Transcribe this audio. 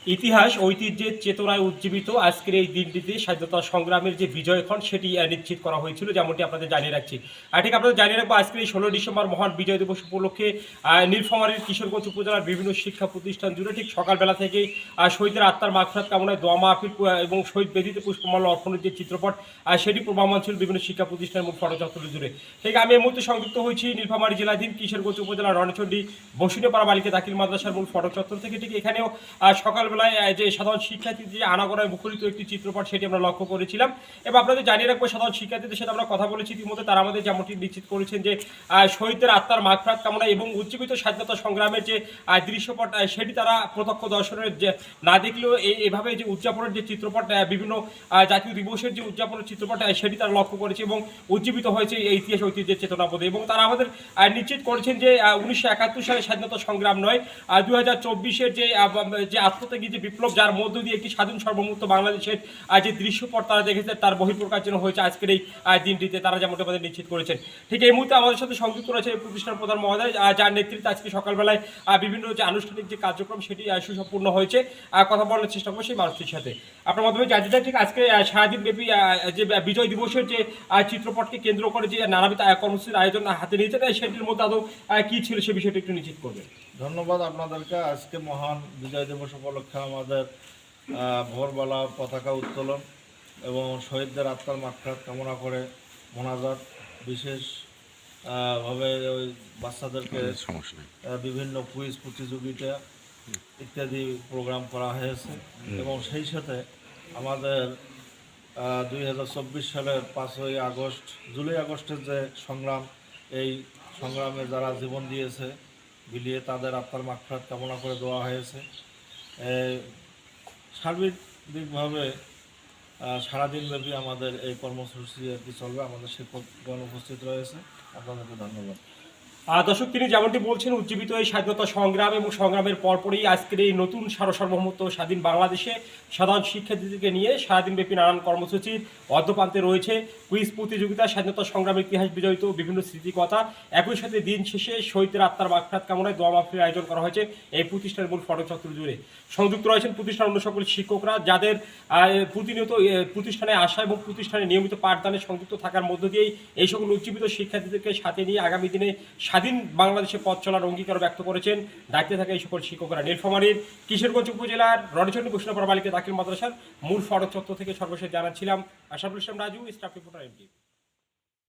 ইতিহাস ঐতিহ্যের চেতনায় উজ্জীবিত আজকের এই দিনটিতে স্বাধীনতা সংগ্রামের যে বিজয়ক্ষণ সেটি নিশ্চিত করা হয়েছিল, যেমনটি আপনাদের জানিয়ে রাখছি। ঠিক আপনাদের জানিয়ে রাখবো, আজকের এই 16 ডিসেম্বর মহান বিজয় দিবস উপলক্ষে নীলফামারীর কিশোরগঞ্জ উপজেলার বিভিন্ন শিক্ষা প্রতিষ্ঠান জুড়ে ঠিক সকালবেলা থেকেই শহীদের আত্মার মাগফিরাত কামনায় দোয়া মাহফিল এবং শহীদ বেদিতে পুষ্পমাল্য অর্পণের যে চিত্রপট সেটি প্রবাহমান ছিল বিভিন্ন শিক্ষা প্রতিষ্ঠানের মূল ফটক চত্বর জুড়ে। ঠিক আমি এই মুহূর্তে সংযুক্ত হয়েছি নীলফামারী জেলাধীন কিশোরগঞ্জ উপজেলার রণচণ্ডী বসুনিয়াপাড়া বালিকা দাখিল মাদ্রাসার মূল ফটক চত্বর থেকে। ঠিক এখানেও সকালবেলায় যে সাধারণ শিক্ষার্থীদের যে আনাগোনায় মুখরিত একটি চিত্রপট সেটি আমরা লক্ষ্য করেছিলাম এবং আপনাদের জানিয়ে রাখবো, সাধারণ শিক্ষার্থীদের সাথে আমরা কথা বলেছি ইতিমধ্যে। তারা আমাদের যেমনটি নিশ্চিত করেছেন যে শহীদদের আত্মার মাগফিরাত কামনা এবং উজ্জীবিত স্বাধীনতা সংগ্রামের যে দৃশ্যপট সেটি তারা প্রত্যক্ষ দর্শনের যে না দেখলেও এভাবে যে উদযাপনের যে চিত্রপট, বিভিন্ন জাতীয় দিবসের যে উদযাপনের চিত্রপট সেটি তারা লক্ষ্য করেছে এবং উজ্জীবিত হয়েছে এই ইতিহাস ঐতিহ্যের চেতনাবোধে। এবং তারা আমাদের নিশ্চিত করেছেন যে 1971 সালে স্বাধীনতা সংগ্রাম নয়, 2024-এর যে আত্মত্যাগী যে বিপ্লব, যার মধ্য দিয়ে একটি স্বাধীন সর্বমুক্ত বাংলাদেশের যে দৃশ্যপট তারা দেখেছে, তার বহিঃপ্রকাশ যেন হয়েছে আজকের এই দিনটিতে, তারা যেমনটা আমাদের নিশ্চিত করেছেন। ঠিক এই মুহূর্তে আমাদের সাথে সংযুক্ত রয়েছে প্রতিষ্ঠান প্রধান মহোদয়, যার নেতৃত্বে আজকে সকালবেলায় বিভিন্ন যে আনুষ্ঠানিক যে কার্যক্রম সেটি সুসম্পূর্ণ হয়েছে। কথা বলার চেষ্টা করবো সেই মানুষটির সাথে। আপনার মাধ্যমে জানতে চাই, ঠিক আজকে সারাদিন ব্যাপী যে বিজয় দিবসের যে চিত্রপটকে কেন্দ্র করে যে নানাবিধ কর্মসূচির আয়োজন হাতে নিয়েছেন, সেটির মধ্যে আদৌ কী ছিল সে বিষয়টা একটু নিশ্চিত করবেন। ধন্যবাদ আপনাদেরকে। আজকে মহান বিজয় দিবস উপলক্ষে আমাদের ভোরবেলা পতাকা উত্তোলন এবং শহীদদের আত্মার মাগফিরাত কামনা করে মোনাজাত, বিশেষ ভাবে ওই বাচ্চাদেরকে বিভিন্ন কুইজ প্রতিযোগিতা ইত্যাদি প্রোগ্রাম করা হয়েছে এবং সেই সাথে আমাদের 2024 সালের 5ই আগস্ট, জুলাই আগস্টের যে সংগ্রাম, এই সংগ্রামে যারা জীবন দিয়েছে বিলিয়ে তাদের আত্মার মাগফিরাত কামনা করে দেওয়া হয়েছে। সার্বিকভাবে সারাদিনব্যাপী আমাদের এই কর্মসূচি আর কি চলবে। আমাদের শিক্ষকগণ উপস্থিত রয়েছে, আপনাদেরকে ধন্যবাদ। দর্শক, তিনি যেমনটি বলছেন, উজ্জীবিত এই স্বাধীনতা সংগ্রাম এবং সংগ্রামের পরপরই আজকের এই নতুন সার্বভৌমত্ব স্বাধীন বাংলাদেশে সাধারণ শিক্ষার্থীদেরকে নিয়ে সারাদিনব্যাপী নানান কর্মসূচির অদ্যপ্রান্তে রয়েছে কুইজ প্রতিযোগিতা, স্বাধীনতা সংগ্রামের ইতিহাস বিজড়িত বিভিন্ন স্মৃতিকথা। একই সাথে দিন শেষে শহীদের আত্মার মাগফিরাত কামনায় দোয়া মাহফিলের আয়োজন করা হয়েছে এই প্রতিষ্ঠানের মূল ফটক চত্বর জুড়ে। সংযুক্ত রয়েছেন প্রতিষ্ঠানের অন্য সকল শিক্ষকরা, যাদের প্রতিনিয়ত প্রতিষ্ঠানে আসা এবং প্রতিষ্ঠানে নিয়মিত পাঠদানে সংযুক্ত থাকার মধ্য দিয়েই এই সকল উজ্জীবিত শিক্ষার্থীদেরকে সাথে নিয়ে আগামী দিনে স্বাধীন বাংলাদেশে পথ চলার অঙ্গীকার ব্যক্ত করেছেন দায়িত্বে থাকা এই সকল শিক্ষকরা। নীলফামারীর কিশোরগঞ্জ উপজেলার রণচণ্ডী বসুনিয়াপাড়া বালিকা দাখিল মাদ্রাসার মূল ফটক চত্বর থেকে সর্বশেষ জানাচ্ছিলাম Ashraful Islam Raju, staff reporter MP.